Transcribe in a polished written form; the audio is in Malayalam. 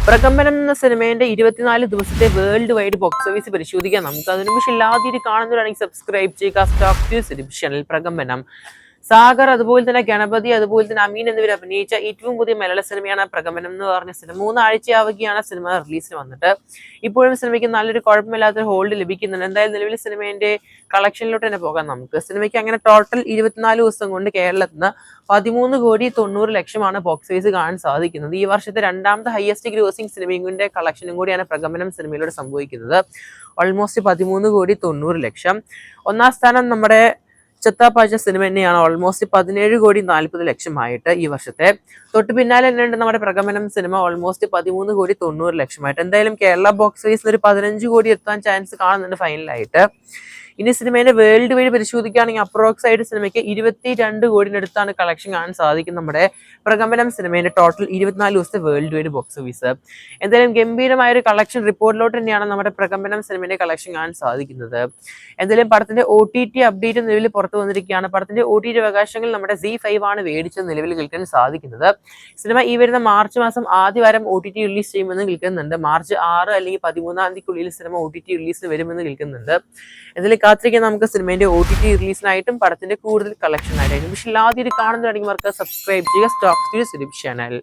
പ്രകമ്പനം എന്ന സിനിമയുടെ 24 ദിവസത്തെ വേൾഡ് വൈഡ് ബോക്സ് ഓഫീസ് പരിശോധിക്കാൻ നമുക്ക്. അതിനു മുമ്പ് ഇല്ലാതെ കാണുന്നവരാണെങ്കിൽ സബ്സ്ക്രൈബ് ചെയ്യുക. Stock news channel. പ്രകമ്പനം സാഗർ, അതുപോലെ തന്നെ ഗണപതി, അതുപോലെ തന്നെ അമീൻ എന്നിവർ അഭിനയിച്ച ഏറ്റവും പുതിയ മലയാള സിനിമയാണ് പ്രകമ്പനം എന്ന് പറഞ്ഞ സിനിമ. 3 ആഴ്ചയാവുകയാണ് സിനിമ റിലീസിന് വന്നിട്ട്. ഇപ്പോഴും സിനിമയ്ക്ക് നല്ലൊരു കുഴപ്പമില്ലാത്ത ഹോൾഡ് ലഭിക്കുന്നുണ്ട്. എന്തായാലും നിലവിൽ സിനിമേന്റെ കളക്ഷനിലോട്ട് തന്നെ പോകാം നമുക്ക്. സിനിമയ്ക്ക് അങ്ങനെ ടോട്ടൽ 24 ദിവസം കൊണ്ട് കേരളത്തിൽ നിന്ന് 13,90,00,000 ബോക്സ് ഓഫീസ് കാണാൻ സാധിക്കുന്നത്. ഈ വർഷത്തെ രണ്ടാമത്തെ ഹയസ്റ്റ് ഗ്രോസിംഗ് സിനിമയുടെ കളക്ഷനും കൂടിയാണ് പ്രകമ്പനം സിനിമയിലൂടെ സംഭവിക്കുന്നത്. ഓൾമോസ്റ്റ് 13,90,00,000. ഒന്നാം സ്ഥാനം നമ്മുടെ ചത്താപ്പാച്ച സിനിമ തന്നെയാണ്. ഓൾമോസ്റ്റ് 17,40,00,000 ആയിട്ട് ഈ വർഷത്തെ. തൊട്ട് പിന്നാലെ തന്നെയുണ്ട് നമ്മുടെ പ്രകമ്പനം സിനിമ. ഓൾമോസ്റ്റ് 13,90,00,000 ആയിട്ട്. എന്തായാലും കേരള ബോക്സ് ഓഫീസിൽ ഒരു 15 കോടി എത്താൻ ചാൻസ് കാണുന്നുണ്ട് ഫൈനലായിട്ട്. ഇനി സിനിമേന്റെ വേൾഡ് വൈഡ് പരിശോധിക്കുകയാണെങ്കിൽ അപ്രോക്സ് ആയിട്ട് സിനിമയ്ക്ക് 22 കോടിനടുത്താണ് കളക്ഷൻ കാണാൻ സാധിക്കും നമ്മുടെ പ്രകമ്പനം സിനിമേന്റെ ടോട്ടൽ 24 ദിവസത്തെ വേൾഡ് വൈഡ് ബോക്സ് ഓഫീസ്. എന്തായാലും ഗംഭീരമായ ഒരു കളക്ഷൻ റിപ്പോർട്ടിലോട്ട് തന്നെയാണ് നമ്മുടെ പ്രകമ്പനം സിനിമയുടെ കളക്ഷൻ കാണാൻ സാധിക്കുന്നത്. എന്തായാലും പടത്തിന്റെ OTT അപ്ഡേറ്റ് നിലവിൽ പുറത്തു വന്നിരിക്കുകയാണ്. പടത്തിന്റെ OTT അവകാശങ്ങൾ നമ്മുടെ ZEE5 ആണ് മേടിച്ചത് നിലവിൽ കേൾക്കാൻ സാധിക്കുന്നത്. സിനിമ ഈ വരുന്ന മാർച്ച് മാസം ആദ്യവാരം OTT റിലീസ് ചെയ്യുമെന്ന് കേൾക്കുന്നുണ്ട്. മാർച്ച് 6 അല്ലെങ്കിൽ 13-ാം തീയതിക്കുള്ളിൽ സിനിമ OTT റിലീസിന് വരുമെന്ന് കേൾക്കുന്നുണ്ട്. എന്തായാലും കാത്തിരിക്കാൻ നമുക്ക് സിനിമേന്റെ OTT റിലീസിനായിട്ടും പടത്തിന്റെ കൂടുതൽ കളക്ഷനായിട്ടും. പക്ഷേ ആദ്യം കാണുന്നതാണെങ്കിൽ സബ്സ്ക്രൈബ് ചെയ്യുക സ്റ്റോക്ക് ന്യൂസ് ചാനൽ.